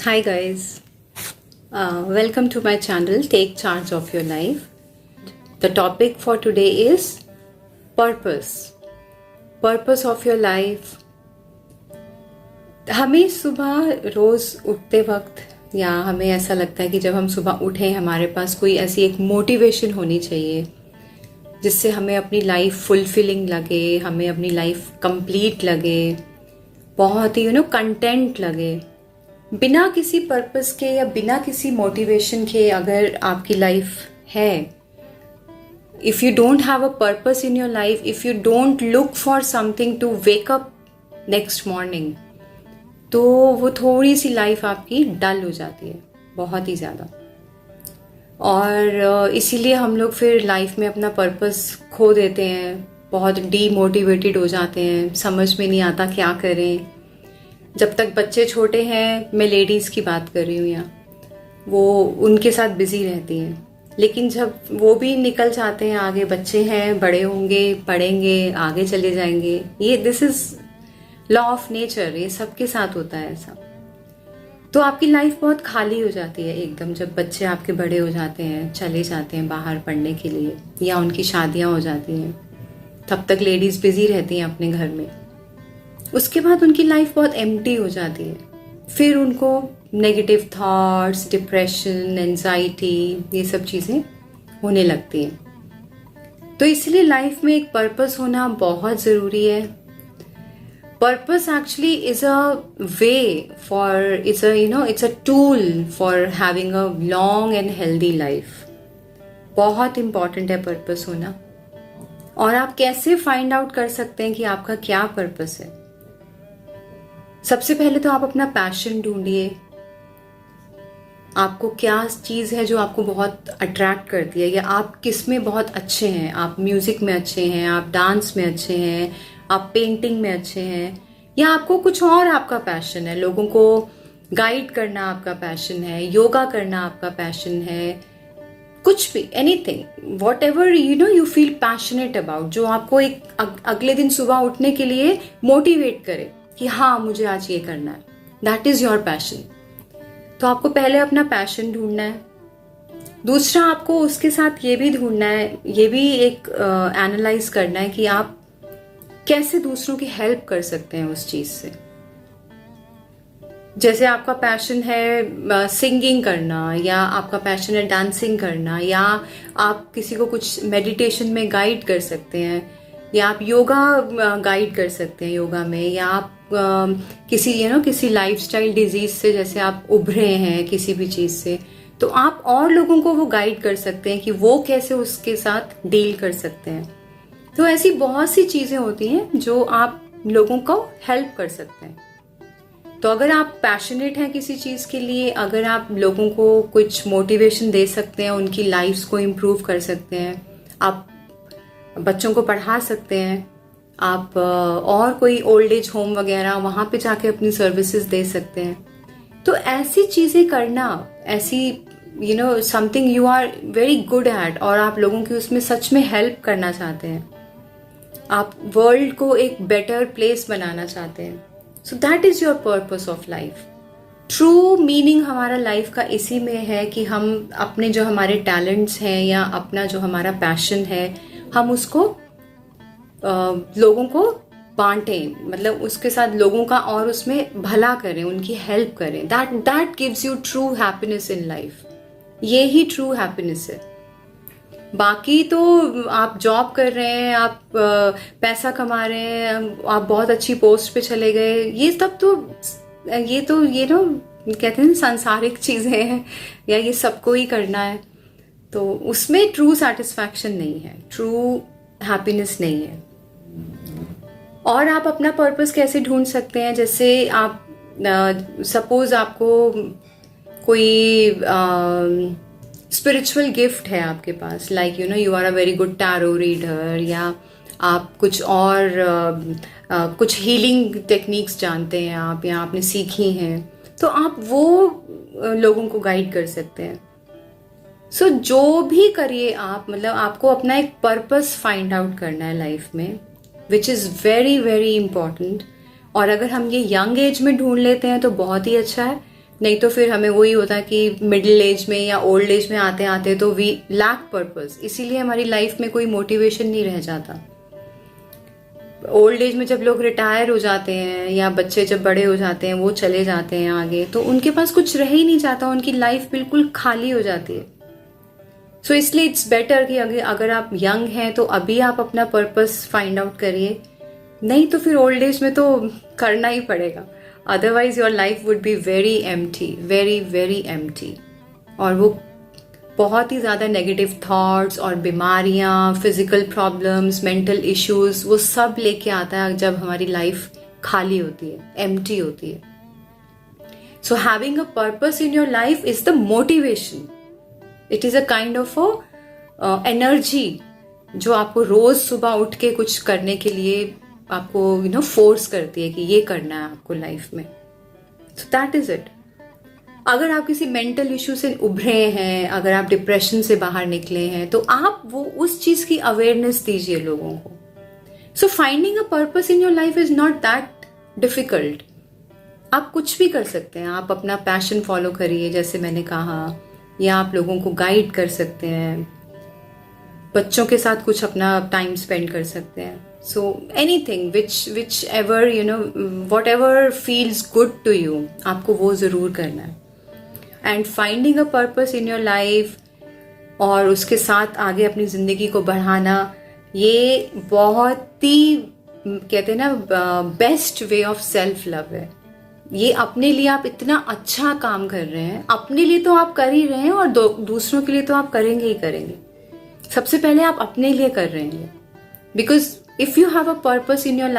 Hi guys, welcome to my channel Take Charge of Your Life. The topic for today is purpose. Purpose of your life. हमें सुबह रोज उठते वक्त या हमें ऐसा लगता है कि जब हम सुबह उठें हमारे पास कोई ऐसी एक मोटिवेशन होनी चाहिए जिससे हमें अपनी लाइफ फुलफिलिंग लगे, हमें अपनी लाइफ कंप्लीट लगे, बहुत ही कंटेंट लगे। बिना किसी पर्पस के या बिना किसी मोटिवेशन के अगर आपकी लाइफ है, if you don't have a purpose in your life, if you don't look for something to wake up next morning, तो वो थोड़ी सी लाइफ आपकी डल हो जाती है, बहुत ही ज़्यादा। और इसीलिए हम लोग फिर लाइफ में अपना पर्पस खो देते हैं, बहुत डीमोटिवेटेड हो जाते हैं, समझ में नहीं आता क्या करें। जब तक बच्चे छोटे हैं, मैं लेडीज़ की बात कर रही हूँ यहाँ, वो उनके साथ बिजी रहती हैं, लेकिन जब वो भी निकल जाते हैं आगे, बच्चे हैं, बड़े होंगे, पढ़ेंगे, आगे चले जाएंगे, ये this is law of nature, ये सबके साथ होता है ऐसा। तो आपकी लाइफ बहुत खाली हो जाती है एकदम जब बच्चे आपके बड़े हो जाते हैं, चले जाते हैं बाहर पढ़ने के लिए या उनकी शादियाँ हो जाती हैं। तब तक लेडीज़ बिजी रहती हैं अपने घर में। उसके बाद उनकी लाइफ बहुत एम्प्टी हो जाती है, फिर उनको नेगेटिव थॉट्स, डिप्रेशन, एंजाइटी, ये सब चीज़ें होने लगती हैं। तो इसलिए लाइफ में एक पर्पस होना बहुत ज़रूरी है। Purpose actually is a way for, it's a tool for having a long and healthy life. बहुत इम्पॉर्टेंट है पर्पस होना। और आप कैसे फाइंड आउट कर सकते हैं कि आपका क्या पर्पस है? सबसे पहले तो आप अपना पैशन ढूंढिए। आपको क्या चीज़ है जो आपको बहुत अट्रैक्ट करती है, या आप किस में बहुत अच्छे हैं। आप म्यूजिक में अच्छे हैं, आप डांस में अच्छे हैं, आप पेंटिंग में अच्छे हैं, या आपको कुछ और आपका पैशन है, लोगों को गाइड करना आपका पैशन है, योगा करना आपका पैशन है, कुछ भी, anything, what ever you feel passionate about, जो आपको एक अगले दिन सुबह उठने के लिए मोटिवेट करे कि हाँ मुझे आज ये करना है। That is your passion. तो आपको पहले अपना पैशन ढूंढना है। दूसरा, आपको उसके साथ ये भी ढूंढना है, ये भी एक एनालाइज करना है कि आप कैसे दूसरों की हेल्प कर सकते हैं उस चीज से। जैसे आपका पैशन है सिंगिंग करना, या आपका पैशन है डांसिंग करना, या आप किसी को कुछ मेडिटेशन में गाइड कर सकते हैं, या आप योगा गाइड कर सकते हैं योगा में, या आप किसी लाइफस्टाइल डिजीज से जैसे आप उभरे हैं किसी भी चीज से, तो आप और लोगों को वो गाइड कर सकते हैं कि वो कैसे उसके साथ डील कर सकते हैं। तो ऐसी बहुत सी चीजें होती हैं जो आप लोगों को हेल्प कर सकते हैं। तो अगर आप पैशनेट हैं किसी चीज के लिए, अगर आप लोगों को कुछ मोटिवेशन दे सकते हैं, उनकी लाइफ्स को इम्प्रूव कर सकते हैं, आप बच्चों को पढ़ा सकते हैं, आप और कोई ओल्ड एज होम वगैरह वहाँ पे जाके अपनी सर्विसेज दे सकते हैं, तो ऐसी चीज़ें करना, ऐसी something you are very good at, और आप लोगों की उसमें सच में हेल्प करना चाहते हैं, आप वर्ल्ड को एक बेटर प्लेस बनाना चाहते हैं, so that is your purpose of life. True meaning हमारा लाइफ का इसी में है कि हम अपने जो हमारे टैलेंट्स हैं या अपना जो हमारा पैशन है, हम उसको लोगों को बांटें, मतलब उसके साथ लोगों का और उसमें भला करें, उनकी हेल्प करें। That gives you true happiness in life. ये ही ट्रू हैप्पीनेस है। बाकी तो आप जॉब कर रहे हैं, आप पैसा कमा रहे हैं, आप बहुत अच्छी पोस्ट पे चले गए, ये सब तो ये कहते हैं सांसारिक चीजें हैं, या ये सबको ही करना है, तो उसमें ट्रू सेटिस्फैक्शन नहीं है, ट्रू हैप्पीनेस नहीं है। और आप अपना पर्पस कैसे ढूंढ सकते हैं? जैसे आप सपोज आपको कोई स्पिरिचुअल गिफ्ट है आपके पास, like you are a very good tarot reader, या आप कुछ और कुछ हीलिंग टेक्निक्स जानते हैं आप, या आपने सीखी हैं, तो आप वो लोगों को गाइड कर सकते हैं। सो जो भी करिए आप, मतलब आपको अपना एक पर्पस फाइंड आउट करना है लाइफ में, which is very very important. और अगर हम ये यंग एज में ढूंढ लेते हैं तो बहुत ही अच्छा है, नहीं तो फिर हमें वही होता है कि मिडिल एज में या ओल्ड एज में आते आते तो वी लैक पर्पस, इसीलिए हमारी लाइफ में कोई मोटिवेशन नहीं रह जाता। ओल्ड एज में जब लोग रिटायर हो जाते हैं या बच्चे जब बड़े हो जाते हैं, वो चले जाते हैं आगे, तो उनके पास कुछ रह ही नहीं जाता, उनकी लाइफ बिल्कुल खाली हो जाती है। सो इसलिए इट्स बेटर कि अगर आप यंग हैं तो अभी आप अपना पर्पस फाइंड आउट करिए, नहीं तो फिर ओल्ड एज में तो करना ही पड़ेगा, otherwise your life would be very empty, very very empty. और वो बहुत ही ज़्यादा नेगेटिव थॉट्स और बीमारियाँ, फिजिकल प्रॉब्लम्स, मेंटल इश्यूज, वो सब लेके आता है जब हमारी लाइफ खाली होती है, एम्प्टी होती है। So having a purpose in your life is the motivation, it is a kind of a energy जो आपको रोज सुबह उठ के कुछ करने के लिए आपको फोर्स करती है कि ये करना है आपको लाइफ में। So that is it. अगर आप किसी मेंटल इशू से उभरे हैं, अगर आप डिप्रेशन से बाहर निकले हैं, तो आप वो उस चीज की अवेयरनेस दीजिए लोगों को। So finding a purpose in your life is not that difficult. आप कुछ भी कर सकते हैं, आप अपना पैशन फॉलो करिए जैसे मैंने कहा, या आप लोगों को गाइड कर सकते हैं, बच्चों के साथ कुछ अपना टाइम स्पेंड कर सकते हैं। So anything whichever whatever feels good to you, आपको वो जरूर करना है। And finding a purpose in your life और उसके साथ आगे अपनी जिंदगी को बढ़ाना, ये बहुत ही कहते हैं ना best way of self love है। ये अपने लिए आप इतना अच्छा काम कर रहे हैं, अपने लिए तो आप कर ही रहे हैं और दूसरों के लिए तो आप करेंगे ही करेंगे। सबसे पहले आप अपने लिए कर रहे हैं, because if you have a purpose in your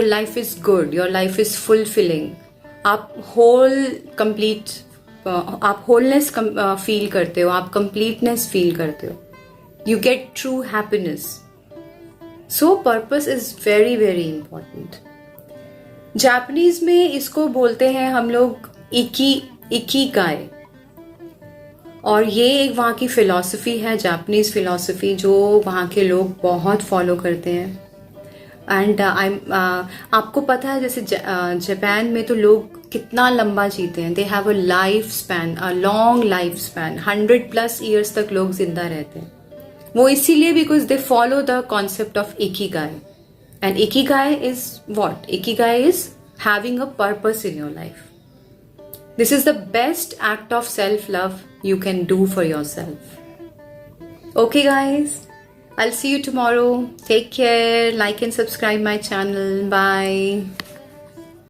life is good, your life is fulfilling. आप आप होलनेस फील करते हो, आप कंप्लीटनेस फील करते हो, you get true happiness. So purpose is very very important. Japanese में इसको बोलते हैं हम लोग इकिगाई, और ये एक वहाँ की फिलॉसफी है, जापानीज फिलॉसफी, जो वहाँ के लोग बहुत फॉलो करते हैं। एंड आपको पता है जैसे जापान में तो लोग कितना लंबा जीते हैं, they have a life span, a long life span, 100+ years तक लोग जिंदा रहते हैं। वो इसीलिए because they follow the concept of Ikigai. And Ikigai is what? Ikigai is having a purpose in your life. This is the best act of self-love you can do for yourself. Okay guys, I'll see you tomorrow. Take care, like and subscribe my channel. Bye.